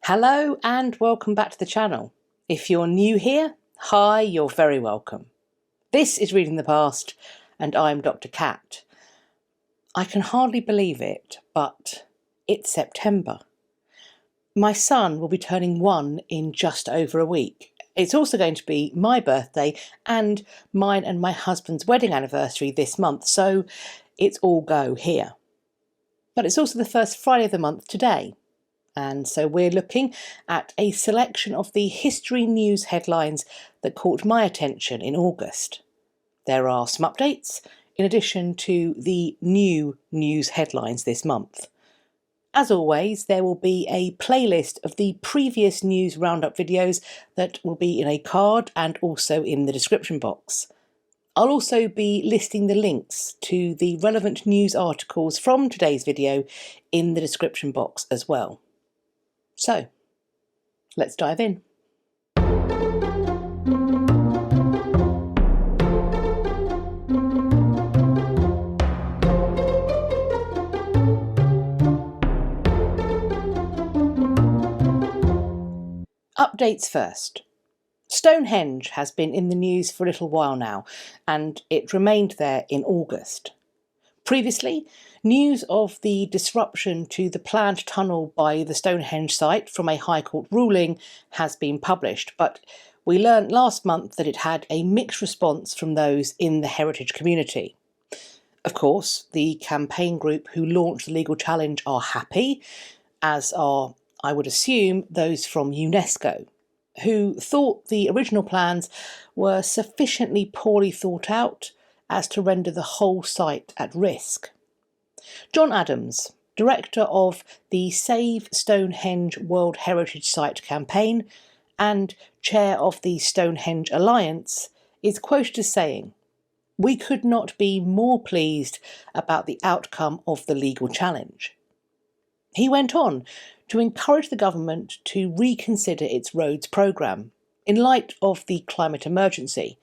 Hello and welcome back to the channel. If you're new here, hi, you're very welcome. This is Reading the Past and I'm Dr. Cat. I can hardly believe it, but it's September. My son will be turning 1 in just over a week. It's also going to be my birthday and mine and my husband's wedding anniversary this month, so it's all go here. But it's also the first Friday of the month today. And so we're looking at a selection of the history news headlines that caught my attention in August. There are some updates in addition to the new news headlines this month. As always, there will be a playlist of the previous news roundup videos that will be in a card and also in the description box. I'll also be listing the links to the relevant news articles from today's video in the description box as well. So, let's dive in. Updates first. Stonehenge has been in the news for a little while now, and it remained there in August. Previously, news of the disruption to the planned tunnel by the Stonehenge site from a High Court ruling has been published, but we learnt last month that it had a mixed response from those in the heritage community. Of course, the campaign group who launched the legal challenge are happy, as are, I would assume, those from UNESCO, who thought the original plans were sufficiently poorly thought out as to render the whole site at risk. John Adams, director of the Save Stonehenge World Heritage Site campaign and chair of the Stonehenge Alliance, is quoted as saying, "We could not be more pleased about the outcome of the legal challenge." He went on to encourage the government to reconsider its roads programme in light of the climate emergency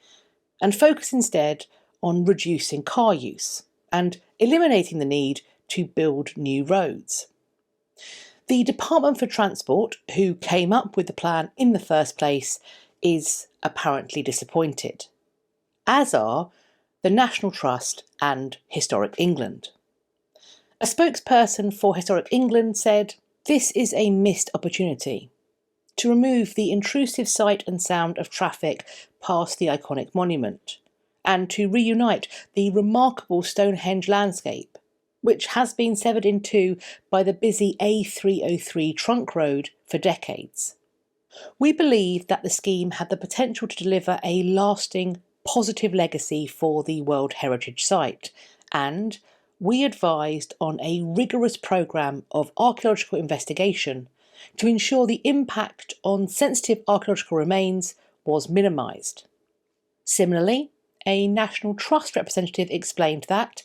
and focus instead on reducing car use and eliminating the need to build new roads. The Department for Transport, who came up with the plan in the first place, is apparently disappointed, as are the National Trust and Historic England. A spokesperson for Historic England said, "This is a missed opportunity to remove the intrusive sight and sound of traffic past the iconic monument, and to reunite the remarkable Stonehenge landscape, which has been severed in two by the busy A303 trunk road for decades. We believe that the scheme had the potential to deliver a lasting, positive legacy for the World Heritage Site, and we advised on a rigorous programme of archaeological investigation to ensure the impact on sensitive archaeological remains was minimised." Similarly, a National Trust representative explained that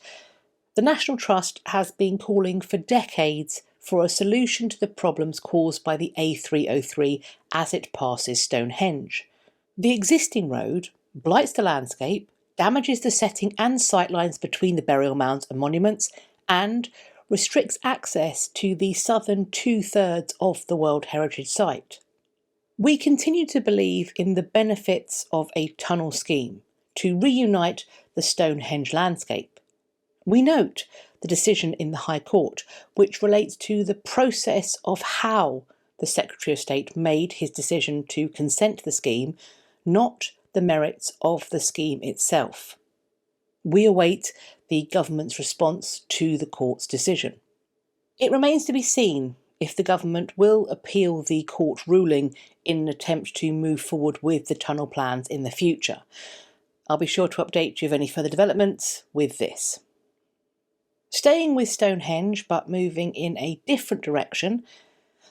the National Trust has been calling for decades for a solution to the problems caused by the A303 as it passes Stonehenge. The existing road blights the landscape, damages the setting and sightlines between the burial mounds and monuments, and restricts access to the southern 2/3 of the World Heritage Site. We continue to believe in the benefits of a tunnel scheme to reunite the Stonehenge landscape. We note the decision in the High Court, which relates to the process of how the Secretary of State made his decision to consent to the scheme, not the merits of the scheme itself. We await the government's response to the court's decision. It remains to be seen if the government will appeal the court ruling in an attempt to move forward with the tunnel plans in the future. I'll be sure to update you of any further developments with this. Staying with Stonehenge, but moving in a different direction,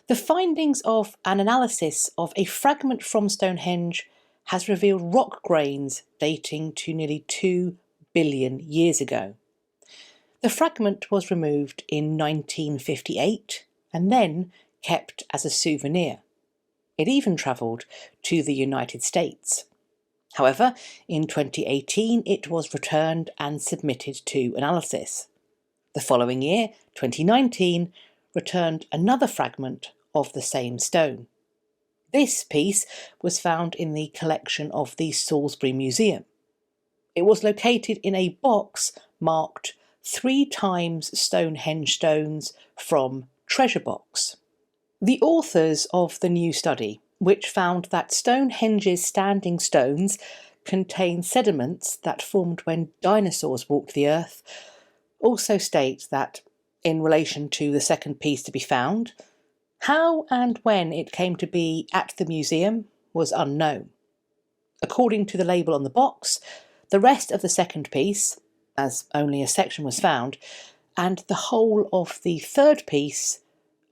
the findings of an analysis of a fragment from Stonehenge has revealed rock grains dating to nearly 2 billion years ago. The fragment was removed in 1958 and then kept as a souvenir. It even travelled to the United States. However, in 2018 it was returned and submitted to analysis. The following year, 2019, returned another fragment of the same stone. This piece was found in the collection of the Salisbury Museum. It was located in a box marked 3 times Stonehenge stones from treasure box. The authors of the new study, which found that Stonehenge's standing stones contain sediments that formed when dinosaurs walked the earth, also state that, in relation to the second piece to be found, how and when it came to be at the museum was unknown. According to the label on the box, the rest of the second piece, as only a section was found, and the whole of the third piece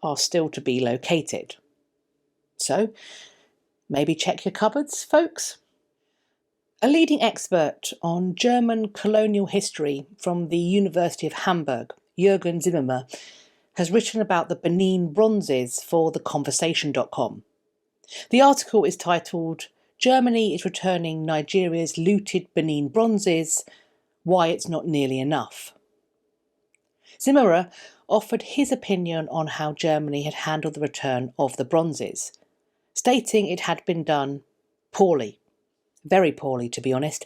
are still to be located. So, maybe check your cupboards, folks? A leading expert on German colonial history from the University of Hamburg, Jürgen Zimmermer, has written about the Benin bronzes for theconversation.com. The article is titled "Germany is returning Nigeria's looted Benin bronzes, why it's not nearly enough." Zimmerer offered his opinion on how Germany had handled the return of the bronzes, stating it had been done poorly. Very poorly, to be honest.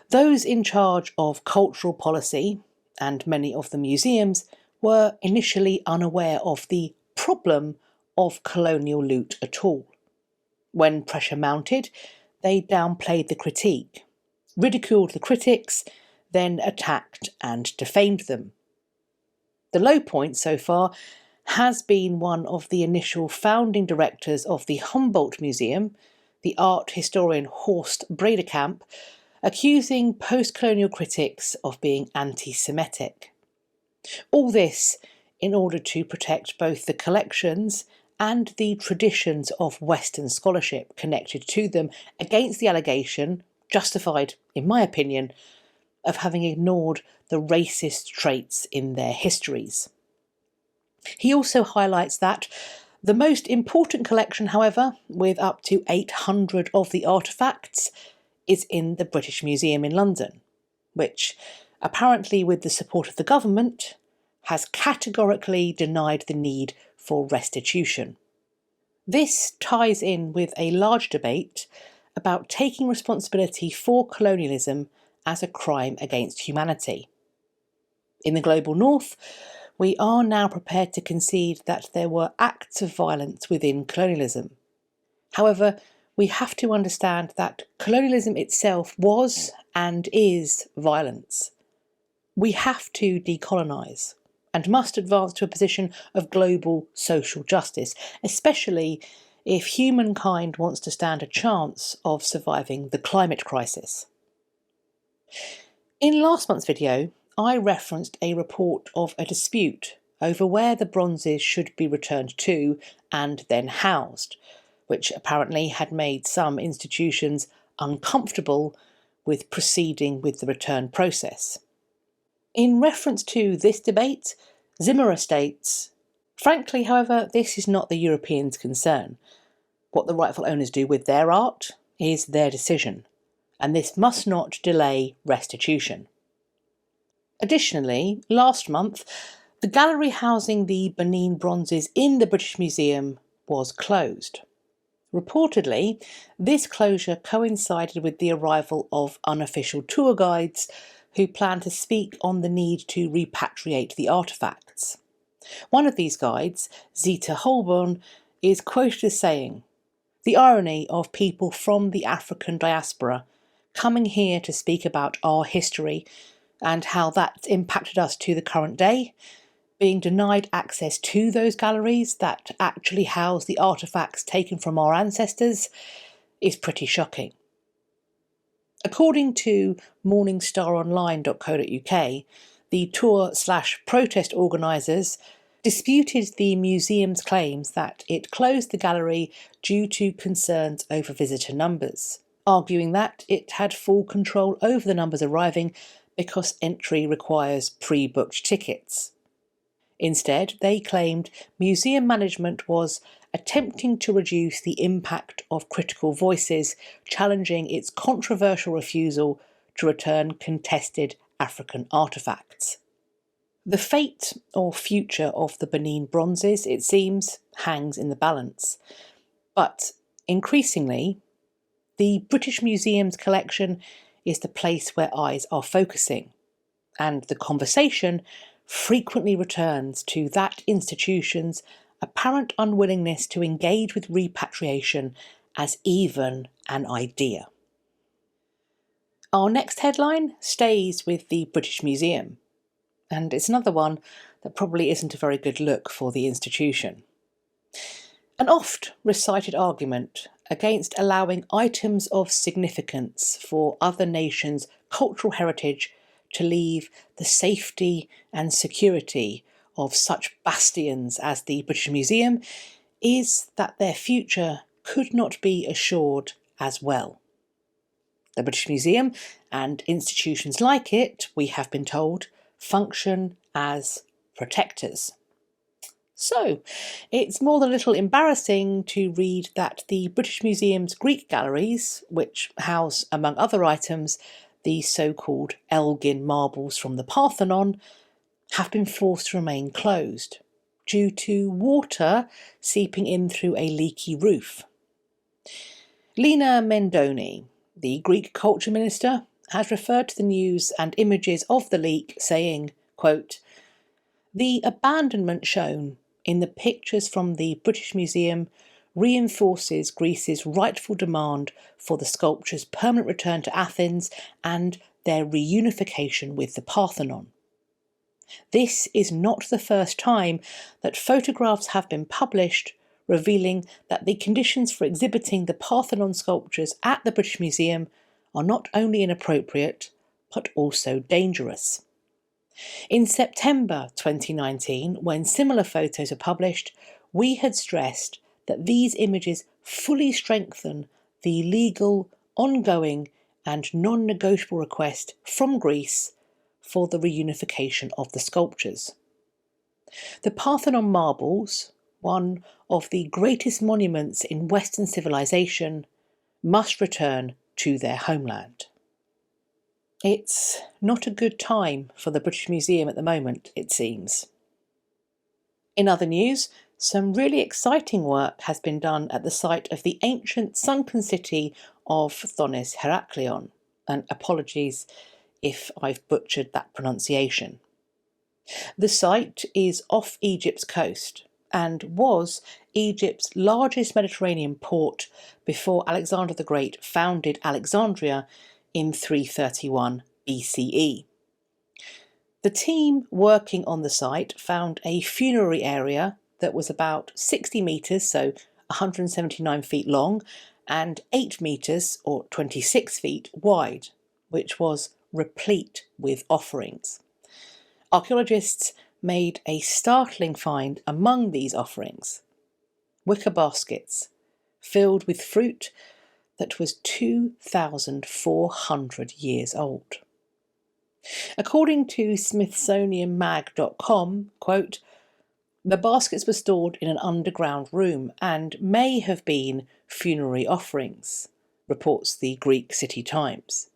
Those in charge of cultural policy, and many of the museums, were initially unaware of the problem of colonial loot at all. When pressure mounted, they downplayed the critique, ridiculed the critics, then attacked and defamed them. The low point so far has been one of the initial founding directors of the Humboldt Museum, the art historian Horst Bredekamp, accusing post-colonial critics of being anti-Semitic. All this in order to protect both the collections and the traditions of Western scholarship connected to them against the allegation, justified in my opinion, of having ignored the racist traits in their histories. He also highlights that the most important collection, however, with up to 800 of the artefacts, is in the British Museum in London, which, apparently with the support of the government, has categorically denied the need for restitution. This ties in with a large debate about taking responsibility for colonialism as a crime against humanity. In the global north, we are now prepared to concede that there were acts of violence within colonialism. However, we have to understand that colonialism itself was and is violence. We have to decolonise and must advance to a position of global social justice, especially if humankind wants to stand a chance of surviving the climate crisis. In last month's video, I referenced a report of a dispute over where the bronzes should be returned to and then housed, which apparently had made some institutions uncomfortable with proceeding with the return process. In reference to this debate, Zimmerer states, "Frankly, however, this is not the Europeans' concern. What the rightful owners do with their art is their decision, and this must not delay restitution." Additionally, last month, the gallery housing the Benin bronzes in the British Museum was closed. Reportedly, this closure coincided with the arrival of unofficial tour guides who plan to speak on the need to repatriate the artefacts. One of these guides, Zita Holborn, is quoted as saying, "The irony of people from the African diaspora coming here to speak about our history and how that's impacted us to the current day, being denied access to those galleries that actually house the artefacts taken from our ancestors, is pretty shocking." According to morningstaronline.co.uk, the tour/protest organisers disputed the museum's claims that it closed the gallery due to concerns over visitor numbers, arguing that it had full control over the numbers arriving because entry requires pre-booked tickets. Instead, they claimed museum management was attempting to reduce the impact of critical voices challenging its controversial refusal to return contested African artefacts. The fate or future of the Benin bronzes, it seems, hangs in the balance. But increasingly, the British Museum's collection is the place where eyes are focusing, and the conversation frequently returns to that institution's apparent unwillingness to engage with repatriation as even an idea. Our next headline stays with the British Museum, and it's another one that probably isn't a very good look for the institution. An oft recited argument against allowing items of significance for other nations' cultural heritage to leave the safety and security of such bastions as the British Museum is that their future could not be assured as well. The British Museum and institutions like it, we have been told, function as protectors. So, it's more than a little embarrassing to read that the British Museum's Greek galleries, which house, among other items, the so-called Elgin marbles from the Parthenon, have been forced to remain closed due to water seeping in through a leaky roof. Lina Mendoni, the Greek culture minister, has referred to the news and images of the leak, saying, quote, "The abandonment shown in the pictures from the British Museum reinforces Greece's rightful demand for the sculpture's permanent return to Athens and their reunification with the Parthenon. This is not the first time that photographs have been published revealing that the conditions for exhibiting the Parthenon sculptures at the British Museum are not only inappropriate, but also dangerous. In September 2019, when similar photos were published, we had stressed that these images fully strengthen the legal, ongoing and non-negotiable request from Greece for the reunification of the sculptures. The Parthenon marbles, one of the greatest monuments in Western civilization, must return to their homeland." It's not a good time for the British Museum at the moment, it seems. In other news, some really exciting work has been done at the site of the ancient sunken city of Thonis Heraklion, and apologies if I've butchered that pronunciation. The site is off Egypt's coast and was Egypt's largest Mediterranean port before Alexander the Great founded Alexandria in 331 BCE. The team working on the site found a funerary area that was about 60 metres, so 179 feet long, and 8 metres, or 26 feet, wide, which was replete with offerings. Archaeologists made a startling find among these offerings: wicker baskets filled with fruit that was 2,400 years old. According to SmithsonianMag.com, quote, "The baskets were stored in an underground room and may have been funerary offerings," reports the Greek City Times.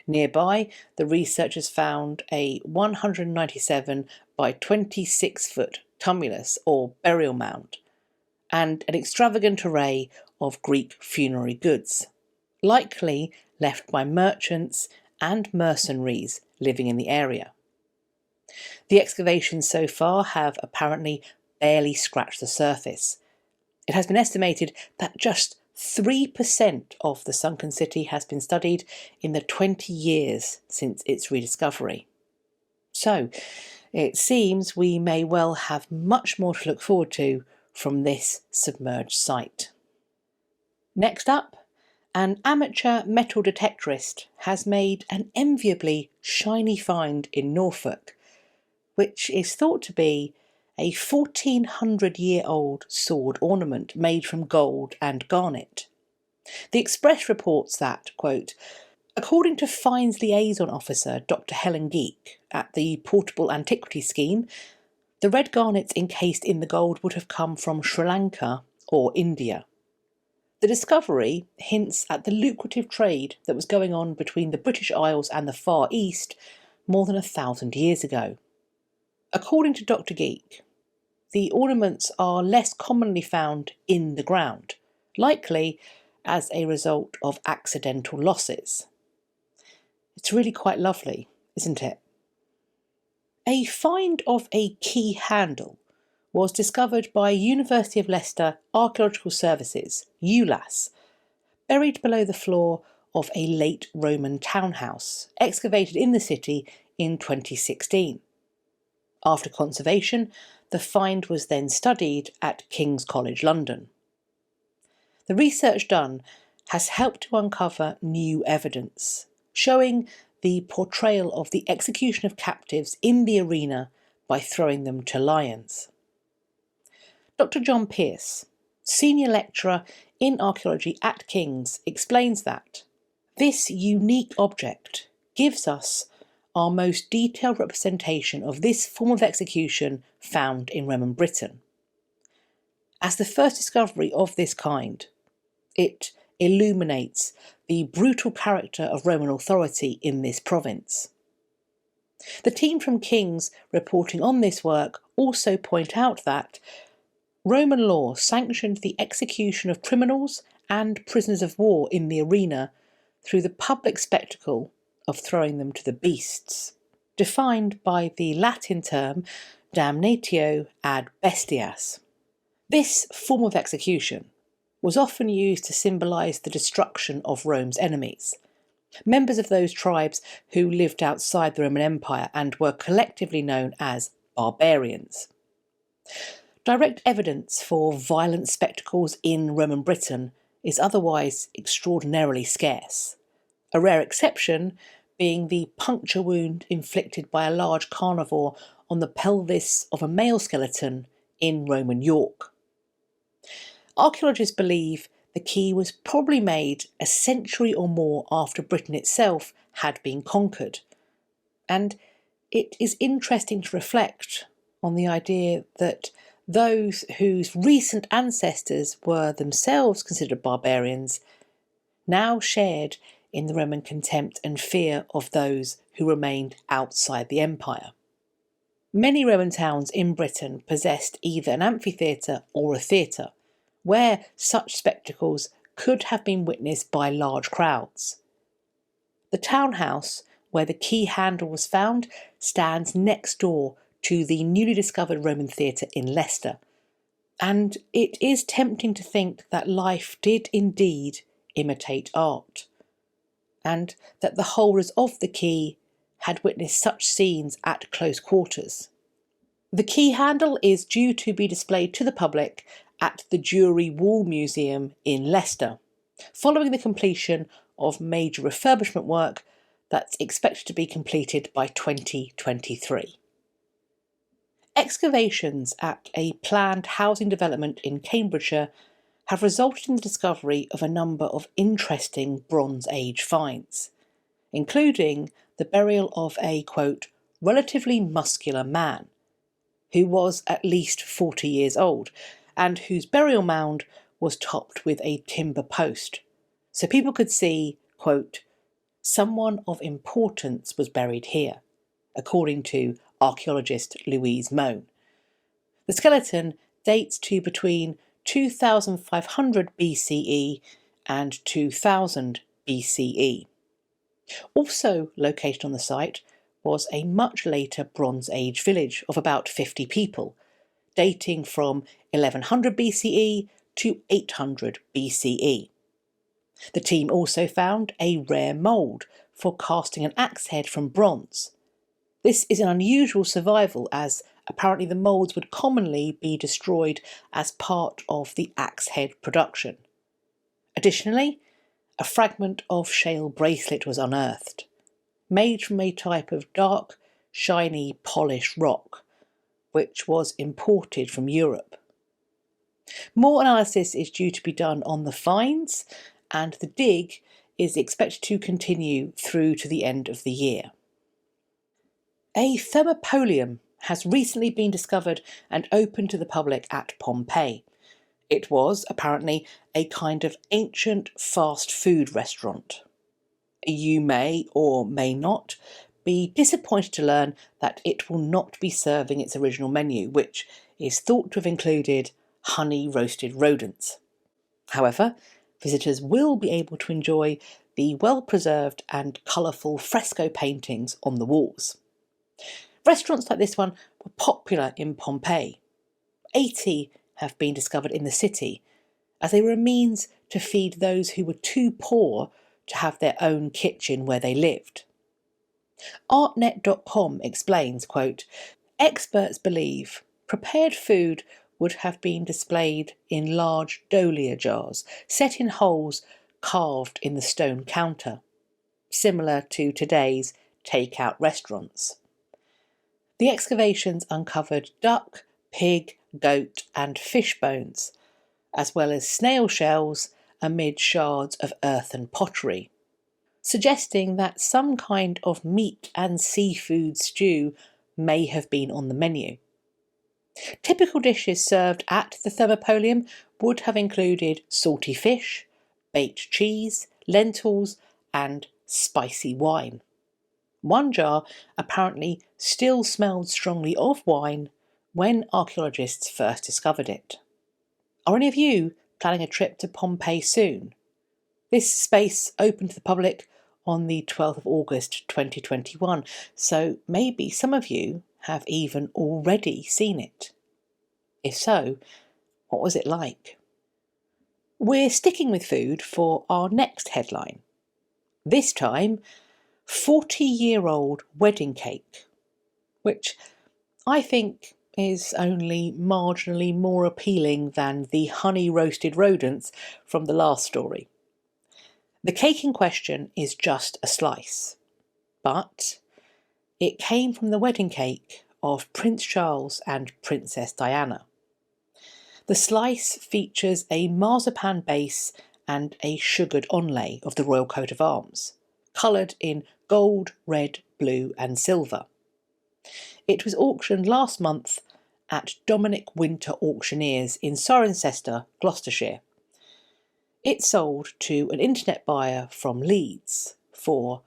Nearby, the researchers found a 197 by 26 foot tumulus or burial mound and an extravagant array of Greek funerary goods, likely left by merchants and mercenaries living in the area. The excavations so far have apparently barely scratched the surface. It has been estimated that just 3% of the sunken city has been studied in the 20 years since its rediscovery. So, it seems we may well have much more to look forward to from this submerged site. Next up, an amateur metal detectorist has made an enviably shiny find in Norfolk, which is thought to be a 1400-year-old sword ornament made from gold and garnet. The Express reports that, quote, "According to Finds Liaison Officer Dr. Helen Geek at the Portable Antiquity Scheme, the red garnets encased in the gold would have come from Sri Lanka or India. The discovery hints at the lucrative trade that was going on between the British Isles and the Far East more than 1,000 years ago. According to Dr. Geek, the ornaments are less commonly found in the ground, likely as a result of accidental losses. It's really quite lovely, isn't it? A find of a key handle was discovered by University of Leicester Archaeological Services, ULAS, buried below the floor of a late Roman townhouse, excavated in the city in 2016. After conservation, the find was then studied at King's College London. The research done has helped to uncover new evidence, showing the portrayal of the execution of captives in the arena by throwing them to lions. Dr. John Pearce, senior lecturer in archaeology at King's, explains that this unique object gives us our most detailed representation of this form of execution found in Roman Britain. As the first discovery of this kind, it illuminates the brutal character of Roman authority in this province. The team from King's reporting on this work also point out that Roman law sanctioned the execution of criminals and prisoners of war in the arena through the public spectacle of throwing them to the beasts, defined by the Latin term damnatio ad bestias. This form of execution was often used to symbolise the destruction of Rome's enemies, members of those tribes who lived outside the Roman Empire and were collectively known as barbarians. Direct evidence for violent spectacles in Roman Britain is otherwise extraordinarily scarce, a rare exception being the puncture wound inflicted by a large carnivore on the pelvis of a male skeleton in Roman York. Archaeologists believe the key was probably made a century or more after Britain itself had been conquered, and it is interesting to reflect on the idea that those whose recent ancestors were themselves considered barbarians now shared in the Roman contempt and fear of those who remained outside the empire. Many Roman towns in Britain possessed either an amphitheatre or a theatre, where such spectacles could have been witnessed by large crowds. The townhouse where the key handle was found stands next door to the newly discovered Roman theatre in Leicester, and it is tempting to think that life did indeed imitate art, and that the holders of the key had witnessed such scenes at close quarters. The key handle is due to be displayed to the public at the Jury Wall Museum in Leicester, following the completion of major refurbishment work that's expected to be completed by 2023. Excavations at a planned housing development in Cambridgeshire have resulted in the discovery of a number of interesting Bronze Age finds, including the burial of a, quote, relatively muscular man, who was at least 40 years old, and whose burial mound was topped with a timber post, so people could see, quote, someone of importance was buried here, according to archaeologist Louise Mohn. The skeleton dates to between 2500 BCE and 2000 BCE. Also located on the site was a much later Bronze Age village of about 50 people, dating from 1100 BCE to 800 BCE. The team also found a rare mould for casting an axe head from bronze. This is an unusual survival, as apparently the moulds would commonly be destroyed as part of the axe head production. Additionally, a fragment of shale bracelet was unearthed, made from a type of dark, shiny, polished rock, which was imported from Europe. More analysis is due to be done on the finds, and the dig is expected to continue through to the end of the year. A thermopolium has recently been discovered and opened to the public at Pompeii. It was, apparently, a kind of ancient fast food restaurant. You may or may not be disappointed to learn that it will not be serving its original menu, which is thought to have included honey roasted rodents. However, visitors will be able to enjoy the well-preserved and colourful fresco paintings on the walls. Restaurants like this one were popular in Pompeii. 80 have been discovered in the city, as they were a means to feed those who were too poor to have their own kitchen where they lived. Artnet.com explains, quote, "Experts believe prepared food would have been displayed in large dolia jars, set in holes carved in the stone counter, similar to today's take-out restaurants. The excavations uncovered duck, pig, goat and fish bones, as well as snail shells amid shards of earthen pottery, suggesting that some kind of meat and seafood stew may have been on the menu. Typical dishes served at the Thermopolium would have included salty fish, baked cheese, lentils and spicy wine. One jar apparently still smelled strongly of wine when archaeologists first discovered it. Are any of you planning a trip to Pompeii soon? This space opened to the public on the 12th of August 2021, so maybe some of you have even already seen it. If so, what was it like? We're sticking with food for our next headline. This time, 40-year-old wedding cake, which I think is only marginally more appealing than the honey-roasted rodents from the last story. The cake in question is just a slice, but it came from the wedding cake of Prince Charles and Princess Diana. The slice features a marzipan base and a sugared onlay of the royal coat of arms, coloured in gold, red, blue and silver. It was auctioned last month at Dominic Winter Auctioneers in Cirencester, Gloucestershire. It sold to an internet buyer from Leeds for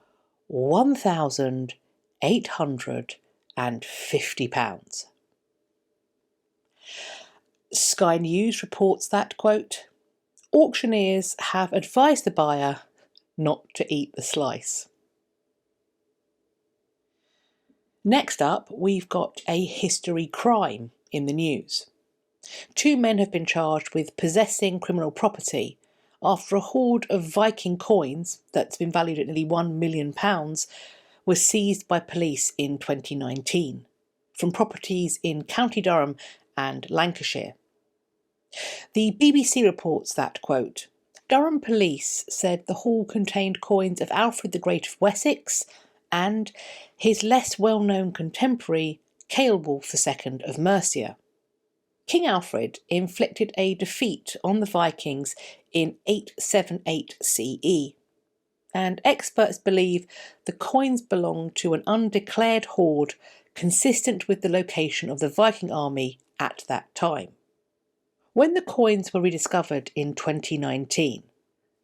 £1,850. Sky News reports that, quote, "Auctioneers have advised the buyer not to eat the slice." Next up, we've got a history crime in the news. 2 men have been charged with possessing criminal property after a hoard of Viking coins that's been valued at nearly £1 million was seized by police in 2019 from properties in County Durham and Lancashire. The BBC reports that, quote, "Durham police said the haul contained coins of Alfred the Great of Wessex and his less well-known contemporary Ceolwulf II of Mercia. King Alfred inflicted a defeat on the Vikings in 878 CE, and experts believe the coins belong to an undeclared hoard consistent with the location of the Viking army at that time." When the coins were rediscovered in 2019,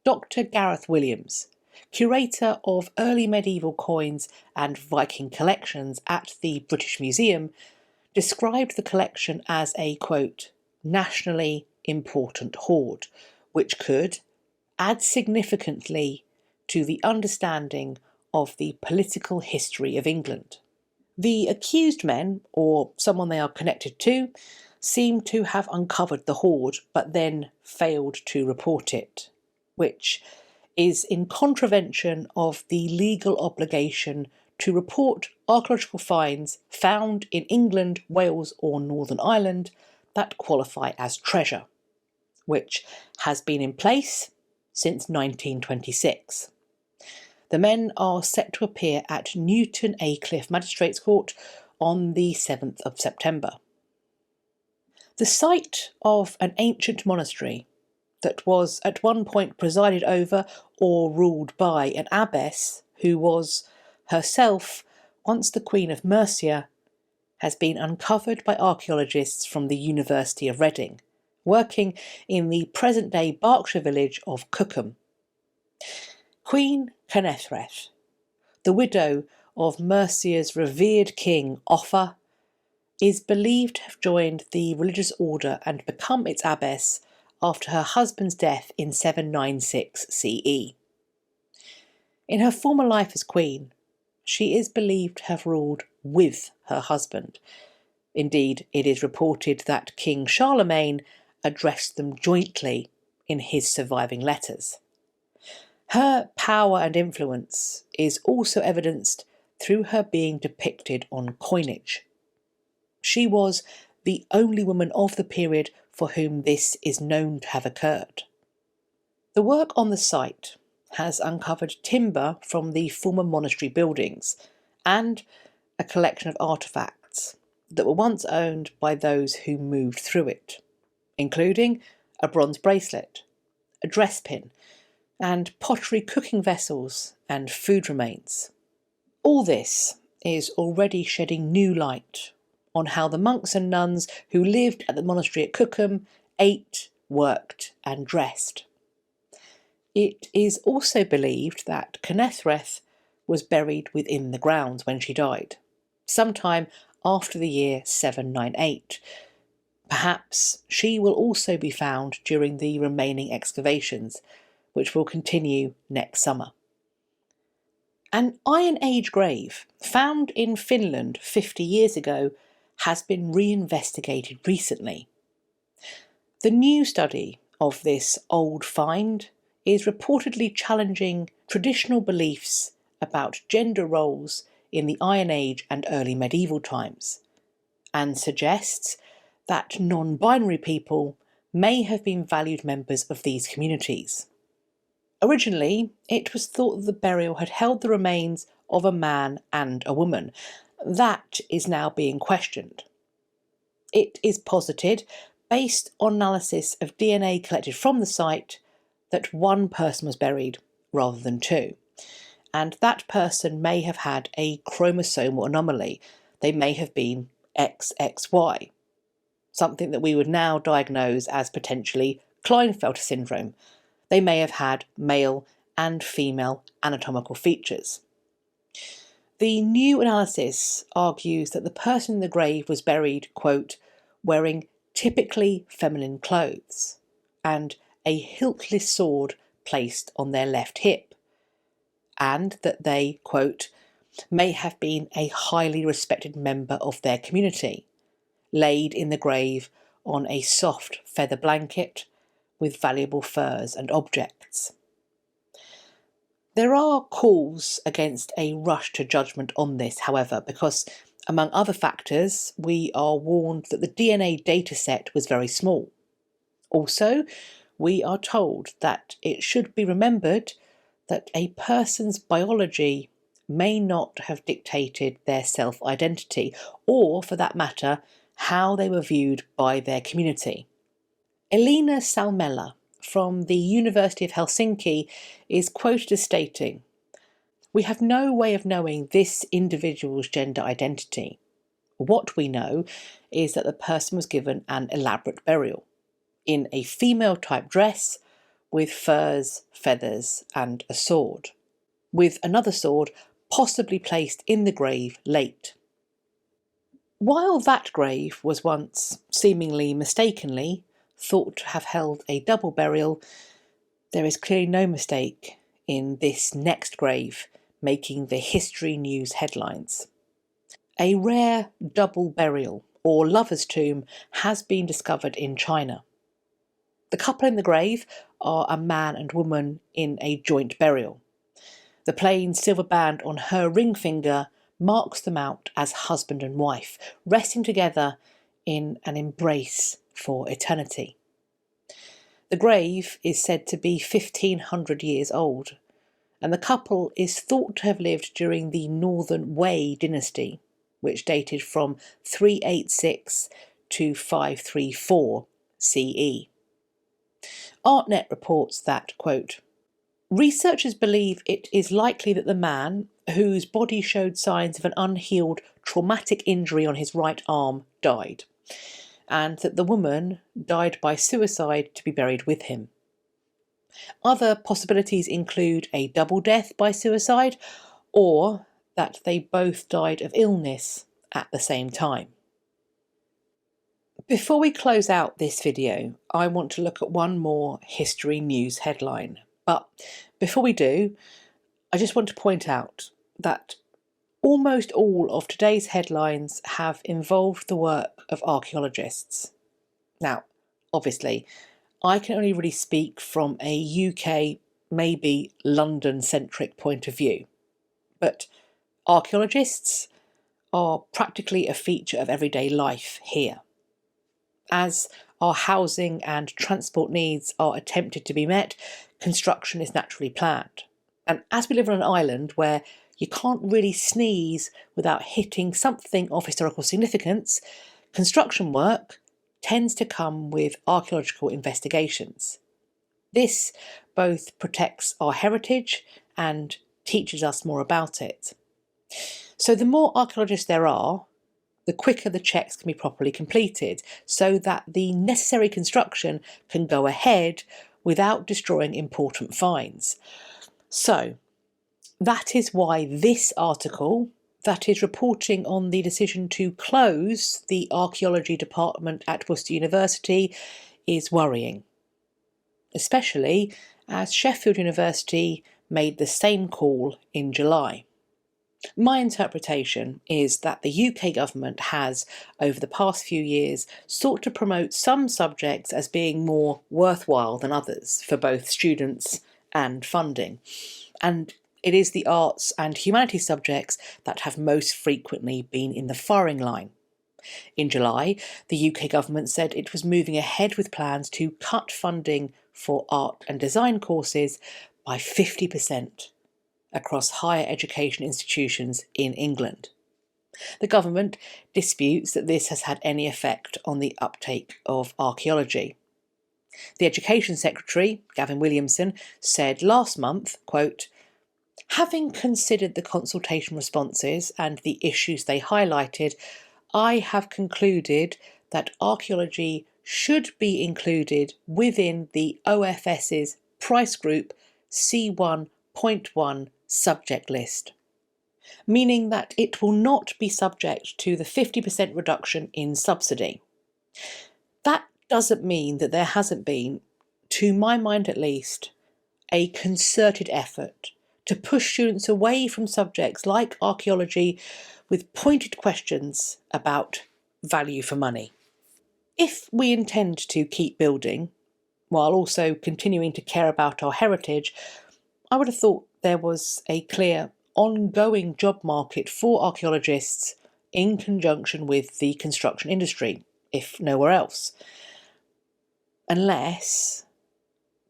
Dr. Gareth Williams, curator of early medieval coins and Viking collections at the British Museum, described the collection as a, quote, "nationally important hoard, which could add significantly to the understanding of the political history of England." The accused men, or someone they are connected to, seem to have uncovered the hoard but then failed to report it, which is in contravention of the legal obligation to report archaeological finds found in England, Wales or Northern Ireland that qualify as treasure, which has been in place since 1926. The men are set to appear at Newton Aycliffe Magistrates Court on the 7th of September. The site of an ancient monastery that was at one point presided over or ruled by an abbess who was herself once the Queen of Mercia has been uncovered by archaeologists from the University of Reading, working in the present-day Berkshire village of Cookham. Queen Cynethryth, the widow of Mercia's revered king Offa, is believed to have joined the religious order and become its abbess after her husband's death in 796 CE. In her former life as queen, she is believed to have ruled with her husband. Indeed, it is reported that King Charlemagne addressed them jointly in his surviving letters. Her power and influence is also evidenced through her being depicted on coinage. She was the only woman of the period for whom this is known to have occurred. The work on the site has uncovered timber from the former monastery buildings and a collection of artefacts that were once owned by those who moved through it, including a bronze bracelet, a dress pin, and pottery cooking vessels and food remains. All this is already shedding new light on how the monks and nuns who lived at the monastery at Cookham ate, worked, and dressed. It is also believed that Cynethryth was buried within the grounds when she died, sometime after the year 798. Perhaps she will also be found during the remaining excavations, which will continue next summer. An Iron Age grave found in Finland 50 years ago has been reinvestigated recently. The new study of this old find is reportedly challenging traditional beliefs about gender roles in the Iron Age and early medieval times, and suggests that non-binary people may have been valued members of these communities. Originally, it was thought that the burial had held the remains of a man and a woman. That is now being questioned. It is posited, based on analysis of DNA collected from the site, that one person was buried rather than two, and that person may have had a chromosomal anomaly. They may have been XXY, something that we would now diagnose as potentially Klinefelter syndrome. They may have had male and female anatomical features. The new analysis argues that the person in the grave was buried, quote, wearing typically feminine clothes and a hiltless sword placed on their left hip, and that they, quote, may have been a highly respected member of their community, laid in the grave on a soft feather blanket with valuable furs and objects. There are calls against a rush to judgment on this, however, because, among other factors, we are warned that the DNA dataset was very small. Also, we are told that it should be remembered that a person's biology may not have dictated their self-identity, or, for that matter, how they were viewed by their community. Elina Salmela from the University of Helsinki is quoted as stating, "We have no way of knowing this individual's gender identity. What we know is that the person was given an elaborate burial, in a female-type dress, with furs, feathers, and a sword, with another sword possibly placed in the grave late." While that grave was once, seemingly mistakenly, thought to have held a double burial, there is clearly no mistake in this next grave making the History News headlines. A rare double burial, or lover's tomb, has been discovered in China. The couple in the grave are a man and woman in a joint burial. The plain silver band on her ring finger marks them out as husband and wife, resting together in an embrace for eternity. The grave is said to be 1500 years old, and the couple is thought to have lived during the Northern Wei dynasty, which dated from 386 to 534 CE. ArtNet reports that, quote, researchers believe it is likely that the man, whose body showed signs of an unhealed traumatic injury on his right arm, died, and that the woman died by suicide to be buried with him. Other possibilities include a double death by suicide or that they both died of illness at the same time. Before we close out this video, I want to look at one more history news headline. But before we do, I just want to point out that almost all of today's headlines have involved the work of archaeologists. Now, obviously, I can only really speak from a UK, maybe London-centric point of view. But archaeologists are practically a feature of everyday life here. As our housing and transport needs are attempted to be met, construction is naturally planned. And as we live on an island where you can't really sneeze without hitting something of historical significance, construction work tends to come with archaeological investigations. This both protects our heritage and teaches us more about it. So the more archaeologists there are, the quicker the checks can be properly completed, so that the necessary construction can go ahead without destroying important finds. So that is why this article, that is reporting on the decision to close the archaeology department at Worcester University, is worrying, especially as Sheffield University made the same call in July. My interpretation is that the UK government has, over the past few years, sought to promote some subjects as being more worthwhile than others for both students and funding. And it is the arts and humanities subjects that have most frequently been in the firing line. In July, the UK government said it was moving ahead with plans to cut funding for art and design courses by 50%. Across higher education institutions in England. The government disputes that this has had any effect on the uptake of archaeology. The Education Secretary, Gavin Williamson, said last month, quote, "Having considered the consultation responses and the issues they highlighted, I have concluded that archaeology should be included within the OFS's price group C1.1 subject list, meaning that it will not be subject to the 50% reduction in subsidy." That doesn't mean that there hasn't been, to my mind at least, a concerted effort to push students away from subjects like archaeology with pointed questions about value for money. If we intend to keep building, while also continuing to care about our heritage, I would have thought there was a clear ongoing job market for archaeologists in conjunction with the construction industry, if nowhere else. Unless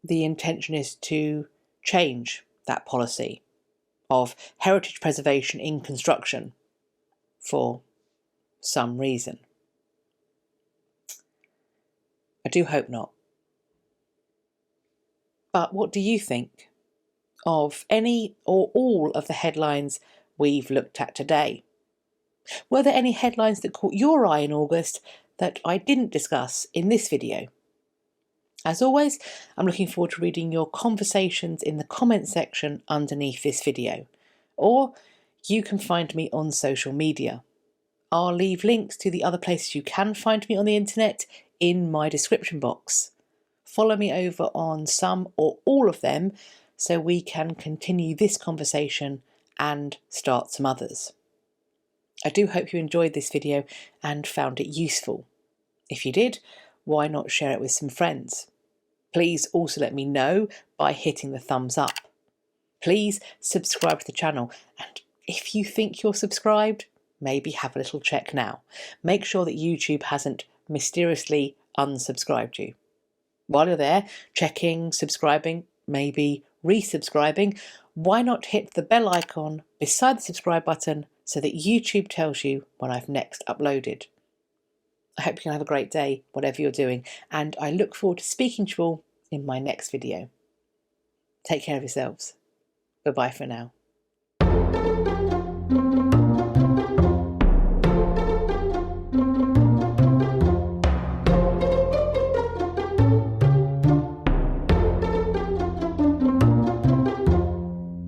the intention is to change that policy of heritage preservation in construction for some reason. I do hope not. But what do you think of any or all of the headlines we've looked at today? Were there any headlines that caught your eye in August that I didn't discuss in this video? As always, I'm looking forward to reading your conversations in the comments section underneath this video, or you can find me on social media. I'll leave links to the other places you can find me on the internet in my description box. Follow me over on some or all of them so we can continue this conversation and start some others. I do hope you enjoyed this video and found it useful. If you did, why not share it with some friends? Please also let me know by hitting the thumbs up. Please subscribe to the channel, and if you think you're subscribed, maybe have a little check now. Make sure that YouTube hasn't mysteriously unsubscribed you. While you're there, checking, subscribing, maybe resubscribing, why not hit the bell icon beside the subscribe button so that YouTube tells you when I've next uploaded. I hope you can have a great day, whatever you're doing, and I look forward to speaking to you all in my next video. Take care of yourselves. Bye-bye for now.